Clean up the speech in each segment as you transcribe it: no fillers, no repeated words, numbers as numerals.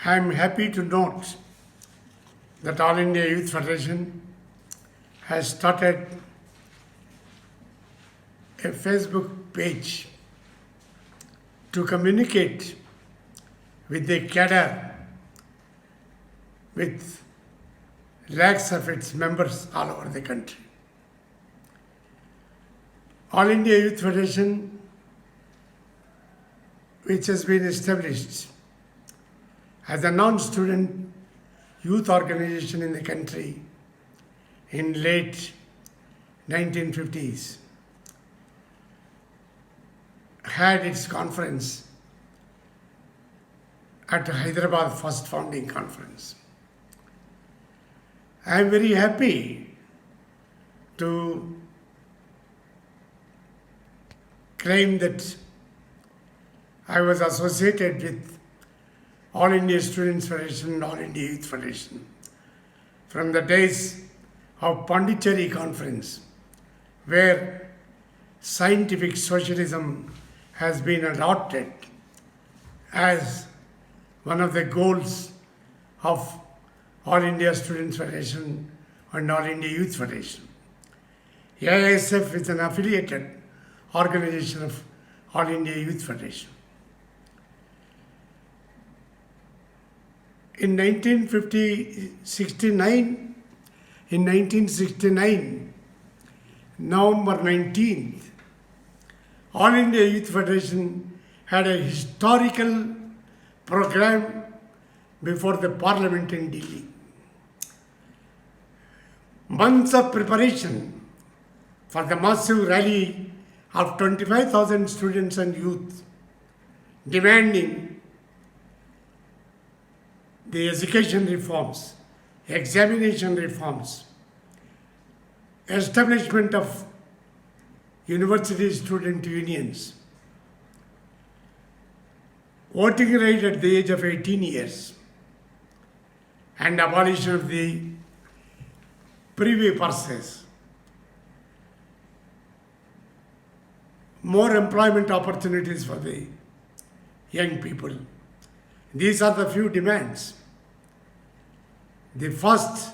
I am happy to note that All India Youth Federation has started a Facebook page to communicate with the cadre, with lakhs of its members all over the country. All India Youth Federation, which has been established as a non-student youth organization in the country in late 1950s, had its conference at Hyderabad first founding conference. I am very happy to claim that I was associated with All India Students Federation and All India Youth Federation from the days of Pondicherry Conference, where scientific socialism has been adopted as one of the goals of All India Students Federation and All India Youth Federation. AISF is an affiliated organization of All India Youth Federation. In 1969, November 19th, All India Youth Federation had a historical program before the Parliament in Delhi. Months of preparation for the massive rally of 25,000 students and youth demanding the education reforms, examination reforms, establishment of university student unions, voting right at the age of 18 years, and abolition of the privy purses, more employment opportunities for the young people. These are the few demands. The first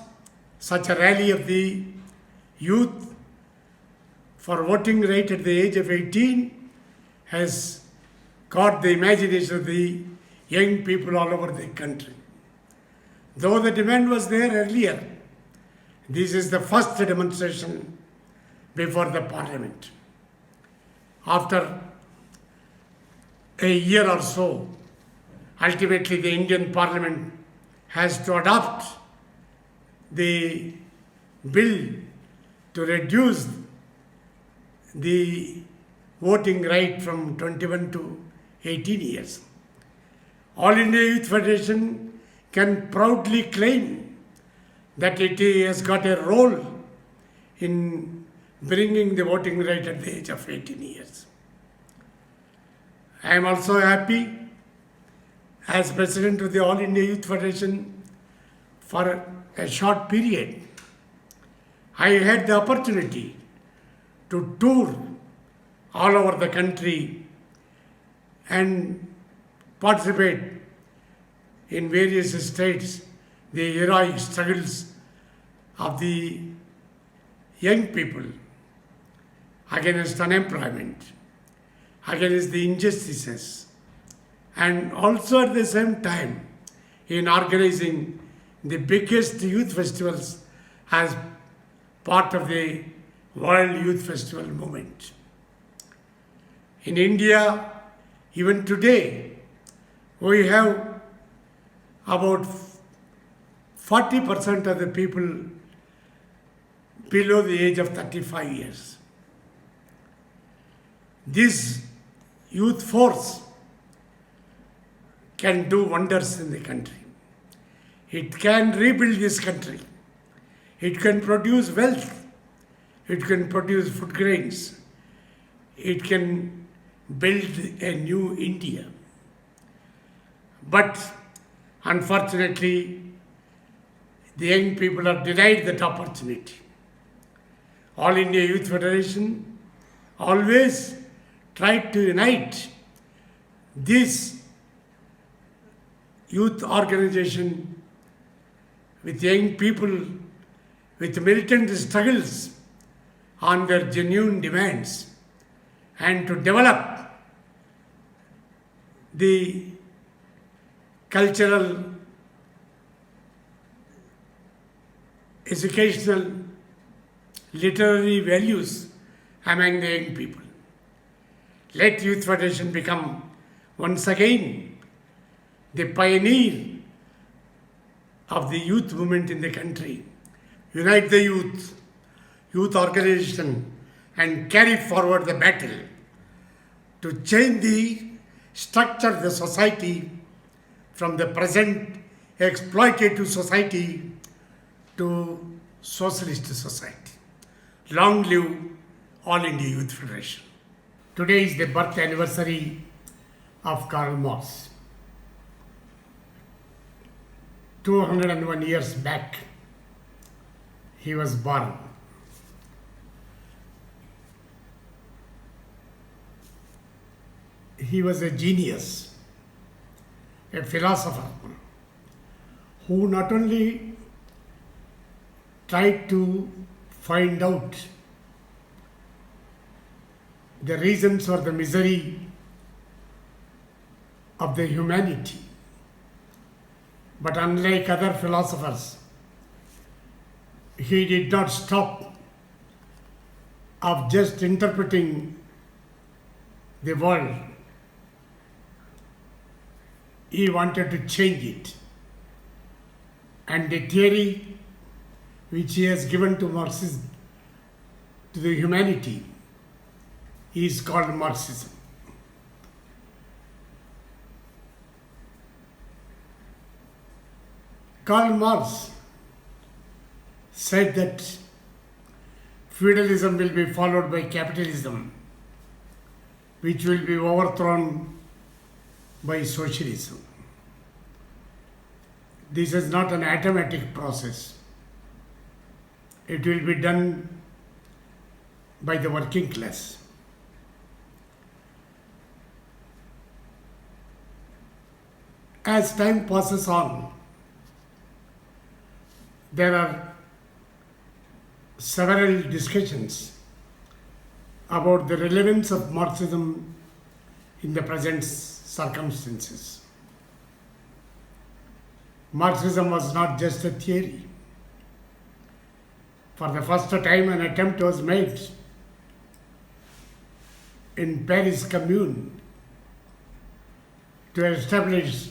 such a rally of the youth for voting right at the age of 18 has caught the imagination of the young people all over the country. Though the demand was there earlier, this is the first demonstration before the Parliament. After a year or so, ultimately the Indian Parliament has to adopt the bill to reduce the voting right from 21 to 18 years. All India Youth Federation can proudly claim that it has got a role in bringing the voting right at the age of 18 years. I am also happy as President of the All India Youth Federation for a short period. I had the opportunity to tour all over the country and participate in various states, the heroic struggles of the young people against unemployment, against the injustices, and also at the same time in organizing the biggest youth festivals as part of the World Youth Festival movement. In India, even today, we have about 40% of the people below the age of 35 years. This youth force can do wonders in the country. It can rebuild this country. It can produce wealth. It can produce food grains. It can build a new India. But unfortunately, the young people are denied that opportunity. All India Youth Federation always tried to unite these youth organization with young people with militant struggles on their genuine demands and to develop the cultural, educational, literary values among the young people. Let Youth Federation become once again the pioneer of the youth movement in the country. Unite the youth organization, and carry forward the battle to change the structure of the society from the present exploitative society to socialist society. Long live All India Youth Federation. Today is the birth anniversary of Karl Marx. 201 years back, he was born. He was a genius, a philosopher, who not only tried to find out the reasons for the misery of the humanity, but unlike other philosophers, he did not stop of just interpreting the world. He wanted to change it. And the theory which he has given to Marxism, to the humanity, is called Marxism. Karl Marx said that feudalism will be followed by capitalism, which will be overthrown by socialism. This is not an automatic process. It will be done by the working class. As time passes on, there are several discussions about the relevance of Marxism in the present circumstances. Marxism was not just a theory. For the first time, an attempt was made in Paris Commune to establish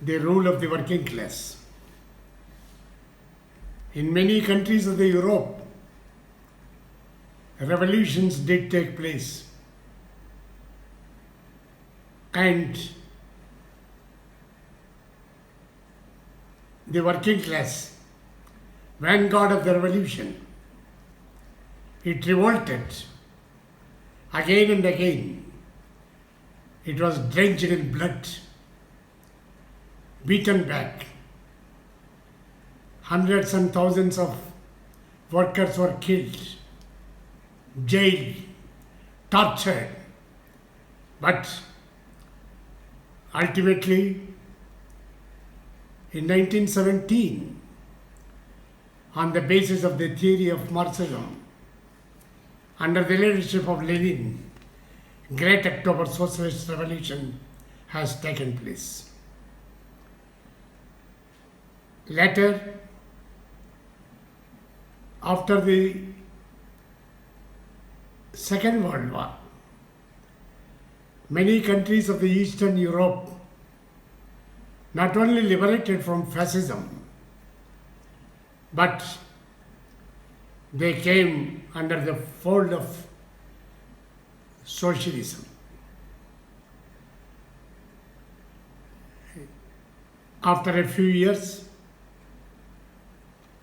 the rule of the working class. In many countries of the Europe, revolutions did take place, and the working class, vanguard of the revolution, it revolted again and again. It was drenched in blood, beaten back. Hundreds and thousands of workers were killed, jailed, tortured. But ultimately, in 1917, on the basis of the theory of Marxism, under the leadership of Lenin, Great October Socialist Revolution has taken place. Later, after the Second World War, many countries of the Eastern Europe not only liberated from fascism, but they came under the fold of socialism. After a few years,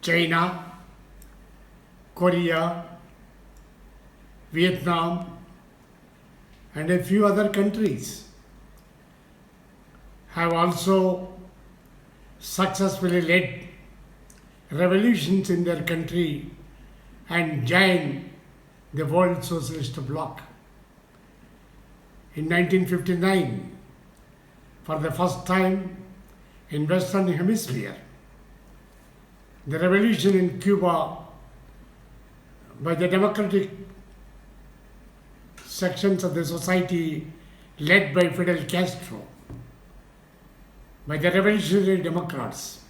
China, Korea, Vietnam, and a few other countries have also successfully led revolutions in their country and joined the World Socialist Bloc. In 1959, for the first time in Western Hemisphere. The revolution in Cuba by the democratic sections of the society led by Fidel Castro, by the revolutionary Democrats.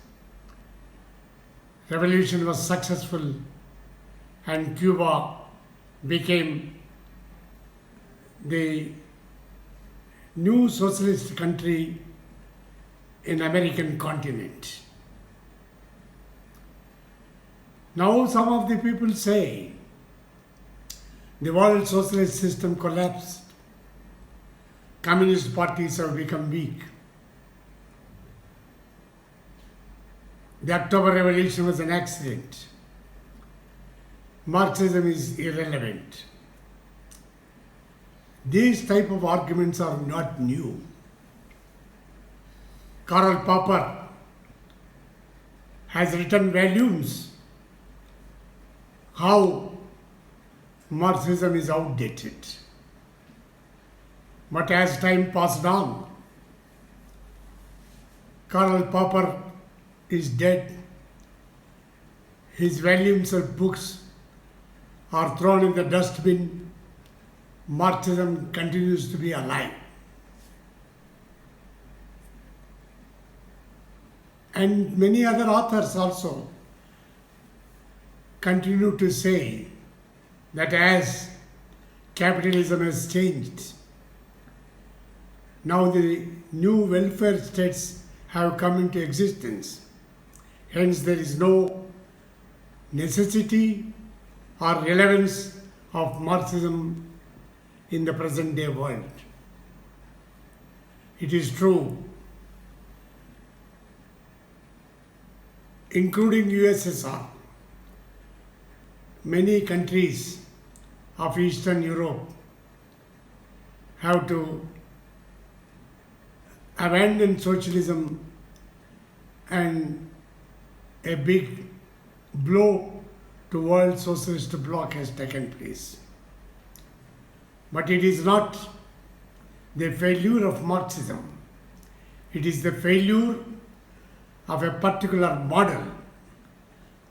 Revolution was successful and Cuba became the new socialist country in American continent. Now some of the people say the world socialist system collapsed. Communist parties have become weak. The October Revolution was an accident. Marxism is irrelevant. These type of arguments are not new. Karl Popper has written volumes how Marxism is outdated. But as time passed on, Karl Popper is dead. His volumes of books are thrown in the dustbin. Marxism continues to be alive. And many other authors also continue to say that as capitalism has changed, now the new welfare states have come into existence. Hence, there is no necessity or relevance of Marxism in the present day world. It is true, including USSR, many countries of Eastern Europe have to abandon socialism, and a big blow to world socialist bloc has taken place. But it is not the failure of Marxism. It is the failure of a particular model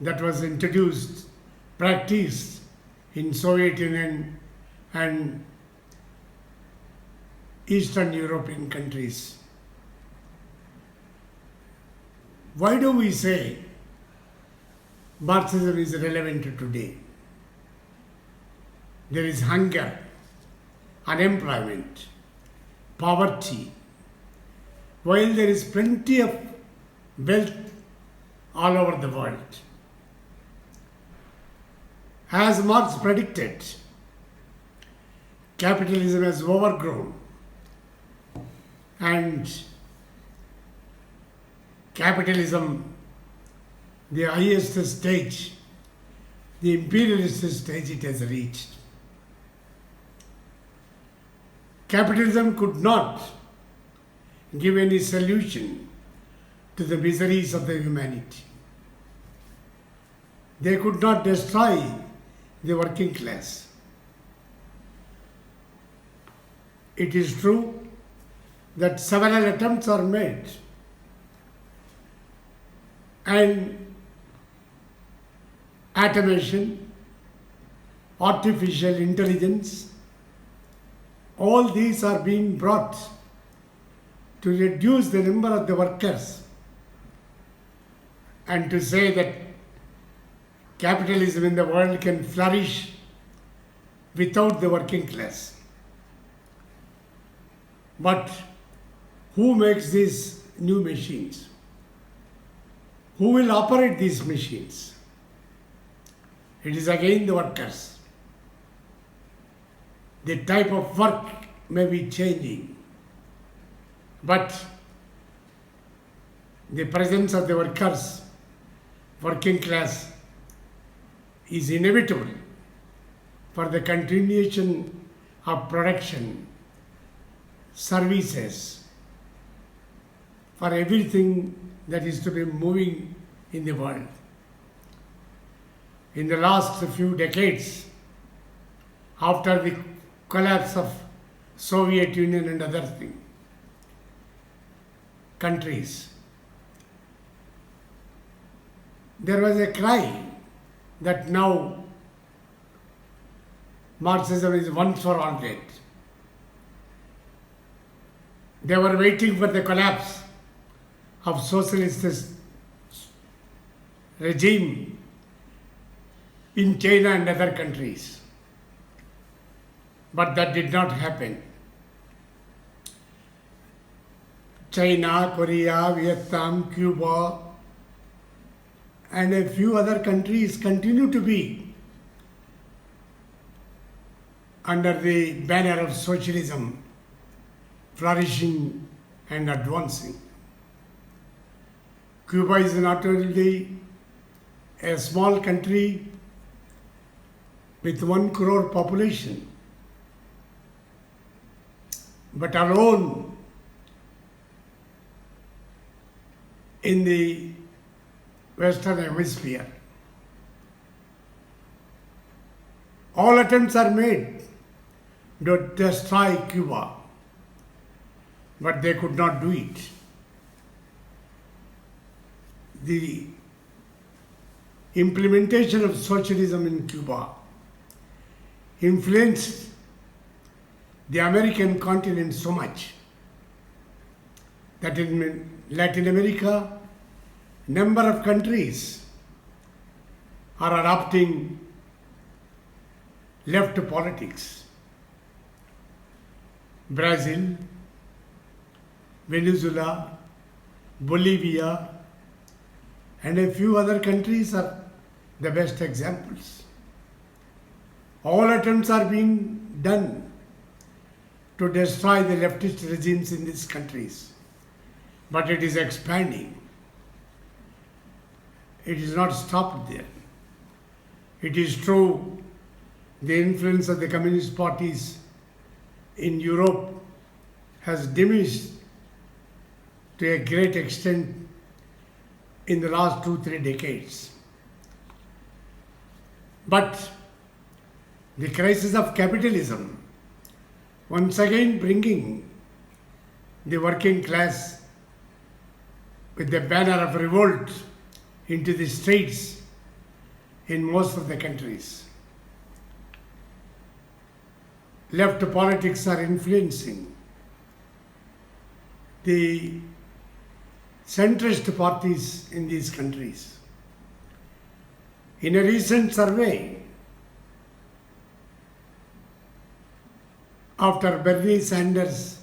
that was introduced, practiced in Soviet Union and Eastern European countries. Why do we say Marxism is relevant today? There is hunger, unemployment, poverty, while there is plenty of wealth all over the world. As Marx predicted, capitalism has overgrown, and capitalism, the highest stage, the imperialist stage it has reached. Capitalism could not give any solution to the miseries of the humanity. They could not destroy the working class. It is true that several attempts are made, and automation, artificial intelligence, all these are being brought to reduce the number of the workers and to say that capitalism in the world can flourish without the working class. But who makes these new machines? Who will operate these machines? It is again the workers. The type of work may be changing, but the presence of the workers, working class, is inevitable for the continuation of production, services, for everything that is to be moving in the world. In the last few decades, after the collapse of Soviet Union and other things, countries, there was a cry that now Marxism is once for all dead. They were waiting for the collapse of socialist regime in China and other countries. But that did not happen. China, Korea, Vietnam, Cuba, and a few other countries continue to be under the banner of socialism, flourishing and advancing. Cuba is not only a small country with 1 crore population, but alone in the Western Hemisphere. All attempts are made to destroy Cuba, but they could not do it. The implementation of socialism in Cuba influenced the American continent so much that in Latin America, number of countries are adopting left politics. Brazil, Venezuela, Bolivia, and a few other countries are the best examples. All attempts are being done to destroy the leftist regimes in these countries, but it is expanding. It is not stopped there. It is true, the influence of the communist parties in Europe has diminished to a great extent in the last 2-3 decades. But the crisis of capitalism, once again bringing the working class with the banner of revolt into the streets in most of the countries. Left politics are influencing the centrist parties in these countries. In a recent survey, after Bernie Sanders'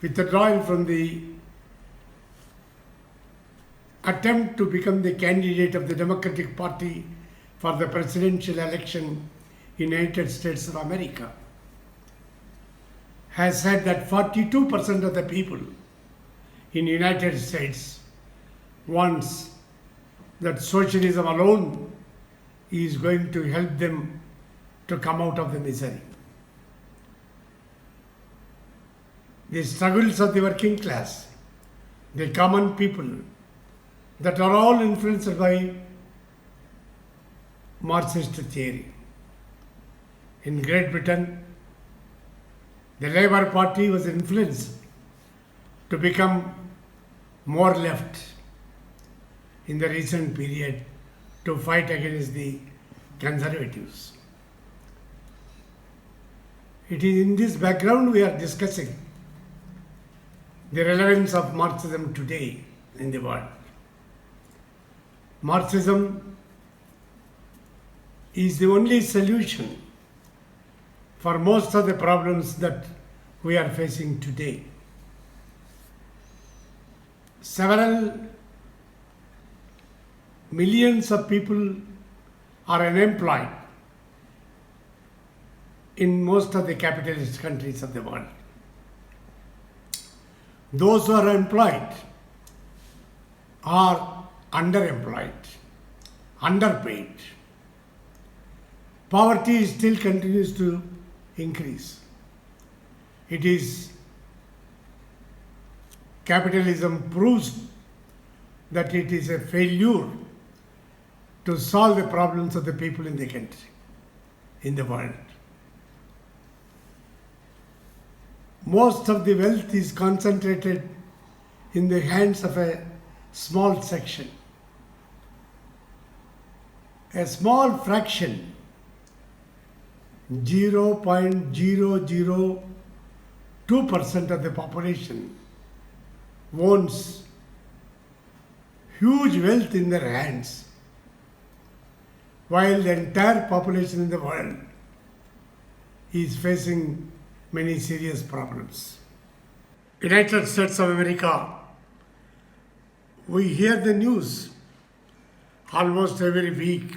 withdrawal from the attempt to become the candidate of the Democratic Party for the presidential election in the United States of America, has said that 42% of the people in the United States wants that socialism alone is going to help them to come out of the misery. The struggles of the working class, the common people, that are all influenced by Marxist theory. In Great Britain, the Labour Party was influenced to become more left in the recent period to fight against the conservatives. It is in this background we are discussing the relevance of Marxism today in the world. Marxism is the only solution for most of the problems that we are facing today. Several millions of people are unemployed in most of the capitalist countries of the world. Those who are employed are underemployed, underpaid. Poverty still continues to increase. It is capitalism proves that it is a failure to solve the problems of the people in the country, in the world. Most of the wealth is concentrated in the hands of a small section. A small fraction, 0.002% of the population owns huge wealth in their hands, while the entire population in the world is facing many serious problems. United States of America, we hear the news almost every week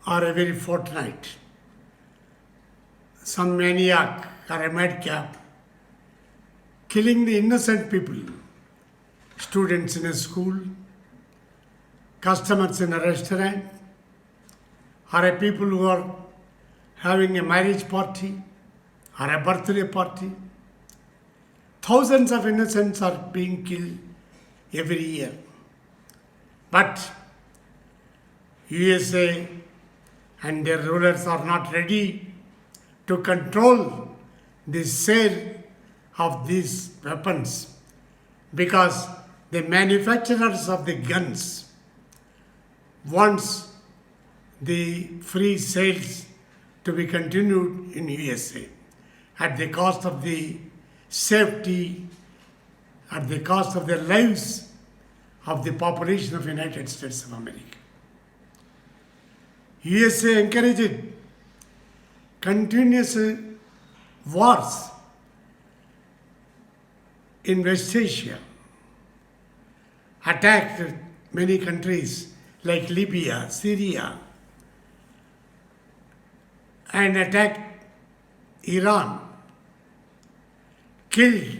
or every fortnight. Some maniac or a madcap killing the innocent people, students in a school, customers in a restaurant, or a people who are having a marriage party or a birthday party. Thousands of innocents are being killed every year. But USA and their rulers are not ready to control the sale of these weapons because the manufacturers of the guns wants the free sales to be continued in USA at the cost of the safety, at the cost of the lives of the population of United States of America. USA encouraged continuous wars in West Asia, attacked many countries like Libya, Syria, and attacked Iran, killed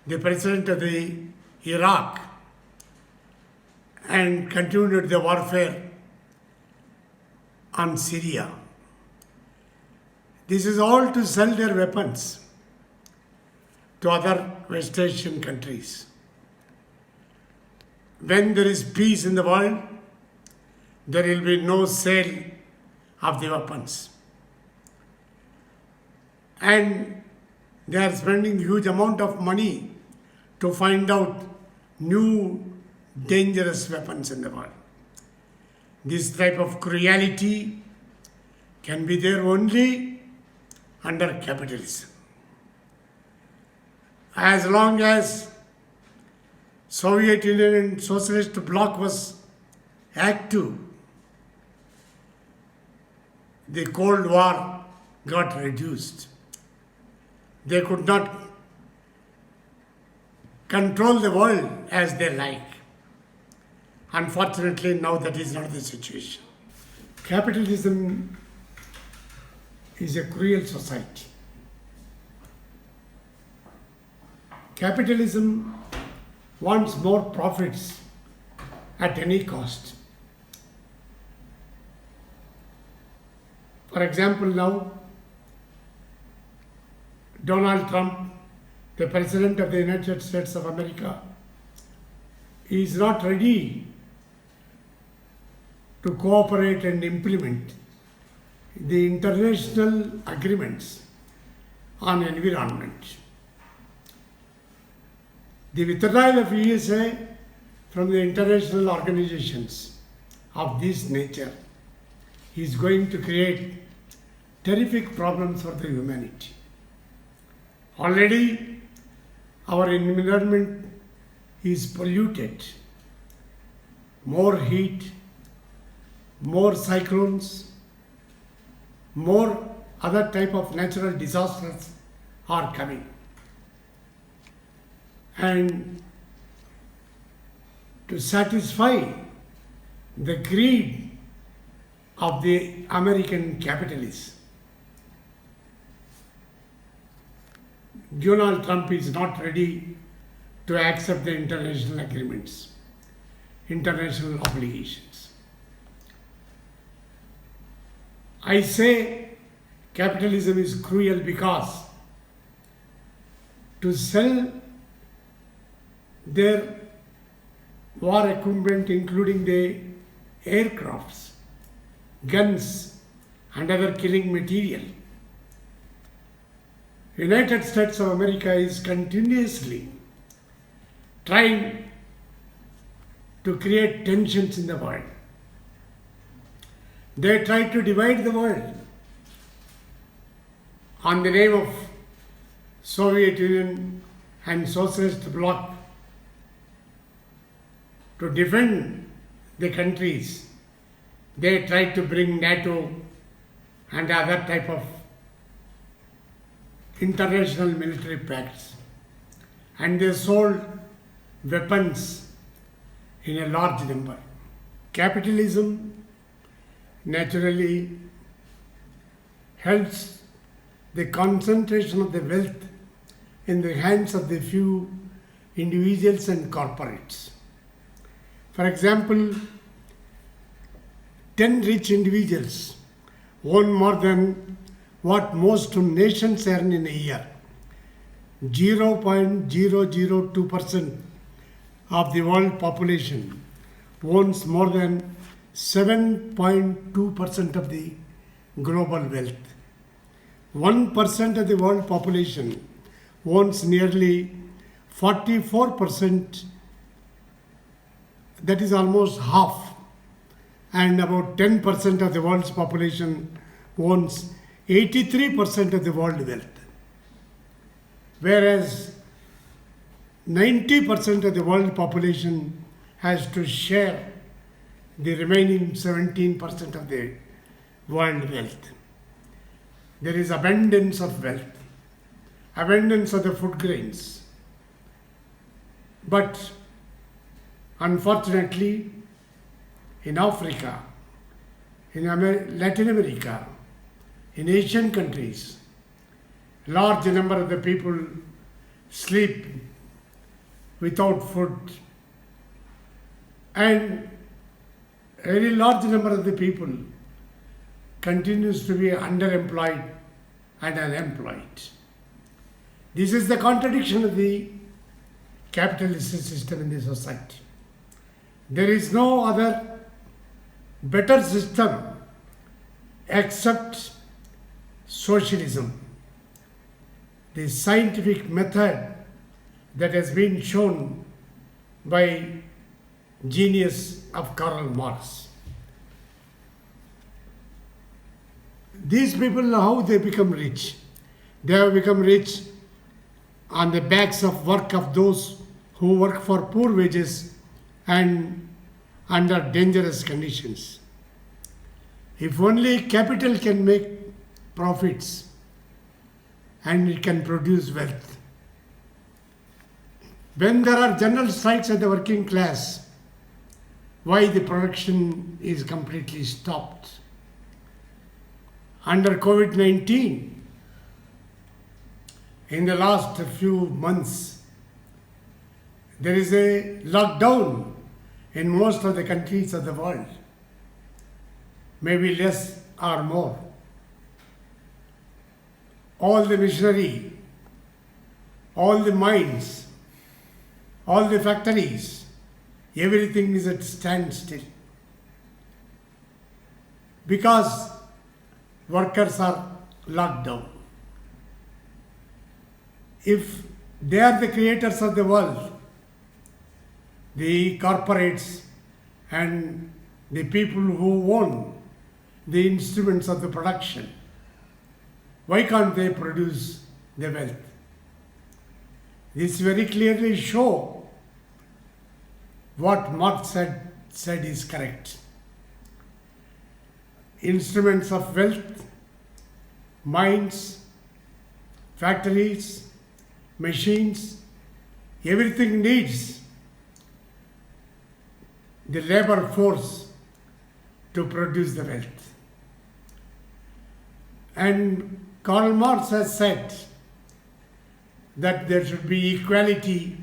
the president of the Iraq, and continued the warfare on Syria. This is all to sell their weapons to other West Asian countries. When there is peace in the world, there will be no sale of the weapons. And they are spending huge amount of money to find out new dangerous weapons in the world. This type of cruelty can be there only under capitalism. As long as Soviet Union and Socialist bloc was active, the Cold War got reduced. They could not control the world as they like. Unfortunately, now that is not the situation. Capitalism is a cruel society. Capitalism wants more profits at any cost. For example, now, Donald Trump, the President of the United States of America, is not ready to cooperate and implement the international agreements on environment. The withdrawal of USA from the international organizations of this nature is going to create terrific problems for the humanity. Already our environment is polluted. More heat, more cyclones, more other type of natural disasters are coming. And to satisfy the greed of the American capitalists, Donald Trump is not ready to accept the international agreements, international obligations. I say capitalism is cruel because to sell their war equipment, including the aircrafts, guns, and other killing material, United States of America is continuously trying to create tensions in the world. They try to divide the world on the name of Soviet Union and Socialist Bloc to defend the countries. They tried to bring NATO and other type of international military pacts, and they sold weapons in a large number. Capitalism naturally helps the concentration of the wealth in the hands of the few individuals and corporates. For example, 10 rich individuals own more than what most nations earn in a year. 0.002% of the world population owns more than 7.2% of the global wealth. 1% of the world population owns nearly 44%, that is almost half, and about 10% of the world's population owns 83% of the world wealth. Whereas 90% of the world population has to share the remaining 17% of the world wealth. There is abundance of wealth, abundance of the food grains. But unfortunately, in Africa, in Latin America, in Asian countries, large number of the people sleep without food, and a very large number of the people continues to be underemployed and unemployed. This is the contradiction of the capitalist system in the society. There is no other better system except socialism, the scientific method that has been shown by genius of Karl Marx. These people, how they become rich? They have become rich on the backs of work of those who work for poor wages and under dangerous conditions. If only capital can make profits and it can produce wealth. When there are general strikes at the working class, why the production is completely stopped? Under COVID-19, in the last few months, there is a lockdown in most of the countries of the world, maybe less or more. All the machinery, all the mines, all the factories, everything is at standstill because workers are locked down. If they are the creators of the world, the corporates and the people who own the instruments of the production, why can't they produce the wealth? This very clearly shows what Marx said is correct. Instruments of wealth, mines, factories, machines, everything needs the labor force to produce the wealth. And Karl Marx has said that there should be equality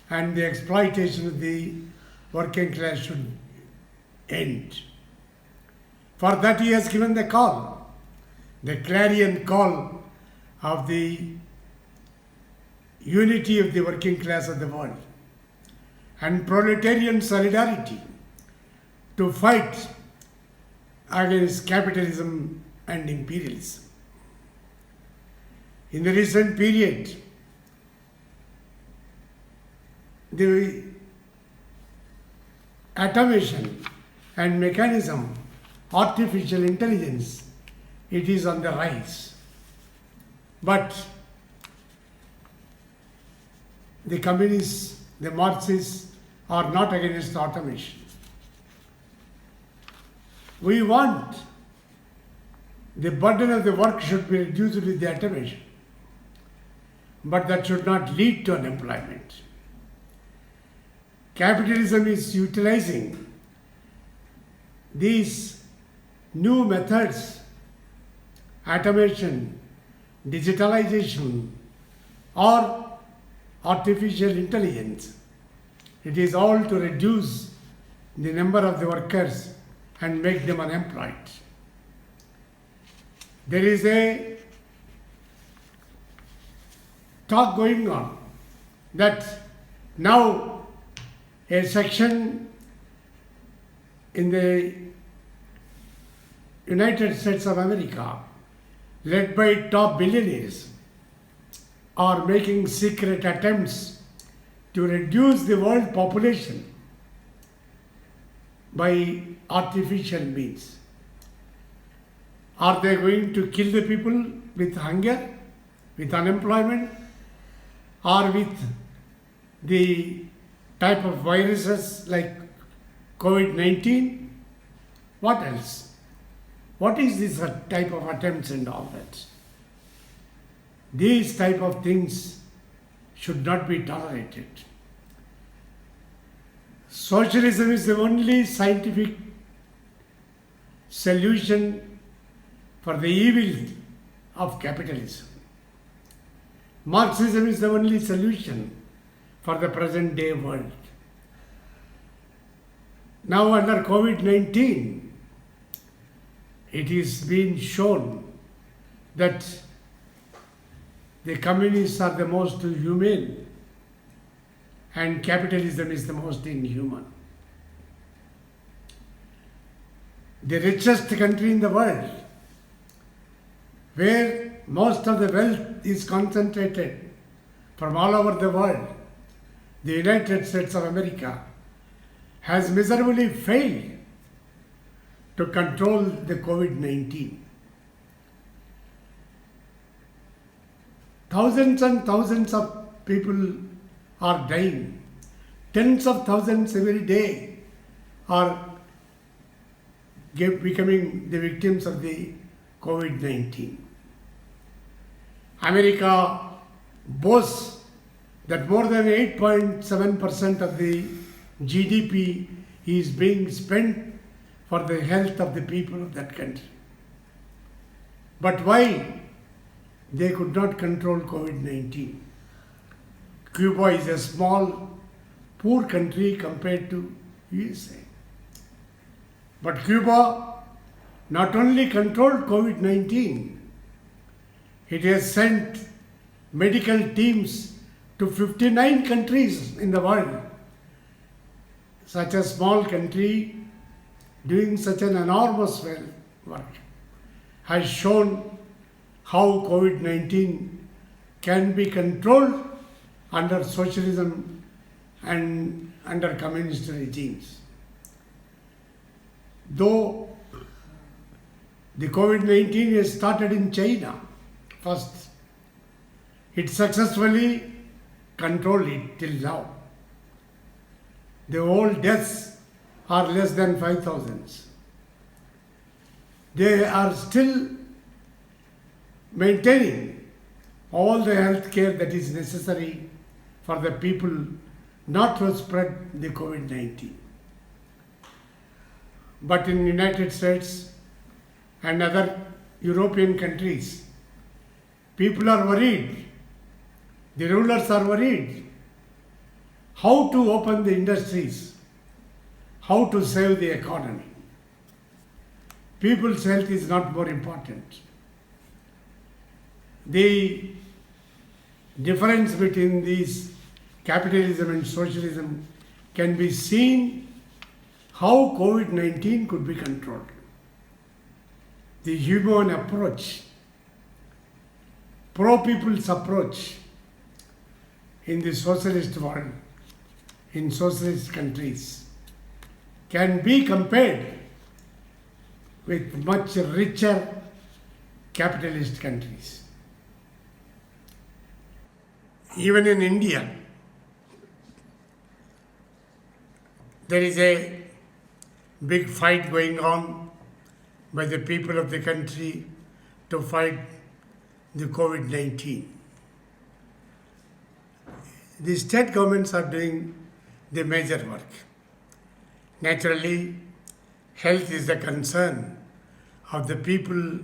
and the exploitation of the working class should end. For that he has given the call, the clarion call of the unity of the working class of the world and proletarian solidarity to fight against capitalism and imperialism. In the recent period, the automation and mechanism, artificial intelligence, it is on the rise. But the communists, the Marxists are not against automation. We want the burden of the work should be reduced with the automation, but that should not lead to unemployment. Capitalism is utilizing these new methods, automation, digitalization, or artificial intelligence. It is all to reduce the number of the workers and make them unemployed. There is a talk going on that now a section in the United States of America, led by top billionaires, are making secret attempts to reduce the world population by artificial means. Are they going to kill the people with hunger, with unemployment, or with the type of viruses like COVID-19? What else? What is this type of attempts and all that? These type of things should not be tolerated. Socialism is the only scientific solution for the evil of capitalism. Marxism is the only solution for the present day world. Now under COVID-19, it is being shown that the communists are the most humane and capitalism is the most inhuman. The richest country in the world, where most of the wealth is concentrated from all over the world, the United States of America, has miserably failed to control the COVID-19. Thousands and thousands of people are dying. Tens of thousands every day are becoming the victims of the COVID-19. America boasts that more than 8.7% of the GDP is being spent for the health of the people of that country. But why they could not control COVID-19? Cuba is a small, poor country compared to USA. But Cuba not only controlled COVID-19, it has sent medical teams to 59 countries in the world. Such a small country doing such an enormous work has shown how COVID-19 can be controlled under socialism and under communist regimes. Though the COVID-19 has started in China first, it successfully controlled it till now. The whole deaths are less than 5,000. They are still maintaining all the health care that is necessary for the people not to spread the COVID-19. But in United States and other European countries, people are worried. The rulers are worried. How to open the industries? How to save the economy? People's health is not more important. The difference between these capitalism and socialism can be seen how COVID-19 could be controlled. The human approach, pro-people's approach in the socialist world in socialist countries can be compared with much richer capitalist countries. Even in India, there is a big fight going on by the people of the country to fight the COVID-19. The state governments are doing the major work. Naturally, health is the concern of the people,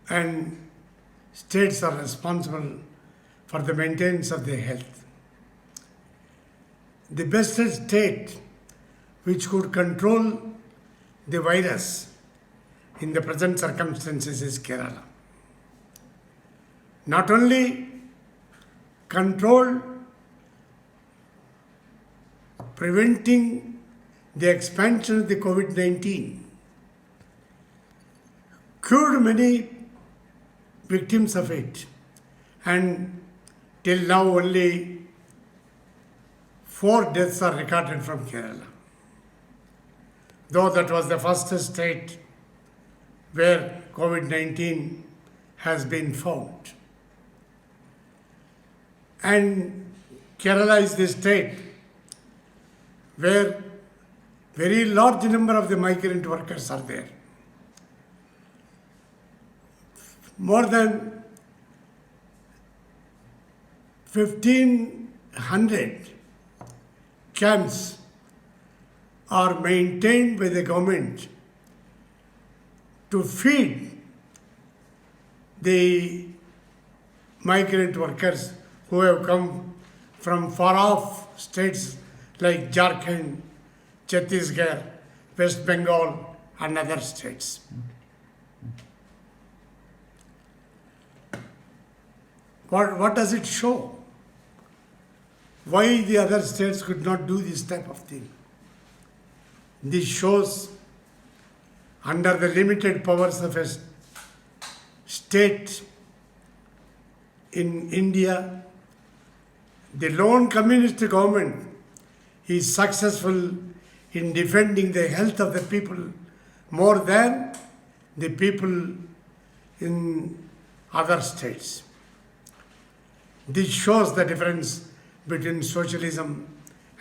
and states are responsible for the maintenance of their health. The best state which could control the virus in the present circumstances is Kerala. Not only control preventing the expansion of the COVID-19, cured many victims of it, and till now only 4 deaths are recorded from Kerala. Though that was the first state where COVID-19 has been found. And Kerala is the state where very large number of the migrant workers are there. More than 1,500 camps are maintained by the government to feed the migrant workers who have come from far off states like Jharkhand, Chhattisgarh, West Bengal, and other states. What does it show? Why the other states could not do this type of thing? This shows, under the limited powers of a state in India, the lone communist government is successful in defending the health of the people more than the people in other states. This shows the difference between socialism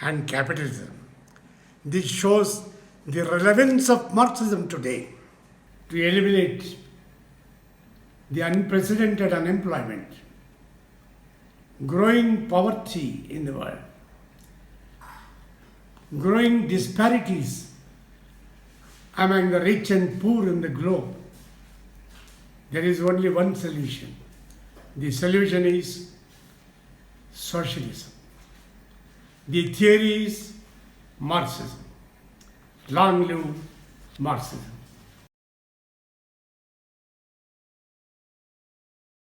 and capitalism. This shows the relevance of Marxism today to eliminate the unprecedented unemployment, growing poverty in the world, growing disparities among the rich and poor in the globe. There is only one solution. The solution is socialism. The theory is Marxism. Long live Marxism.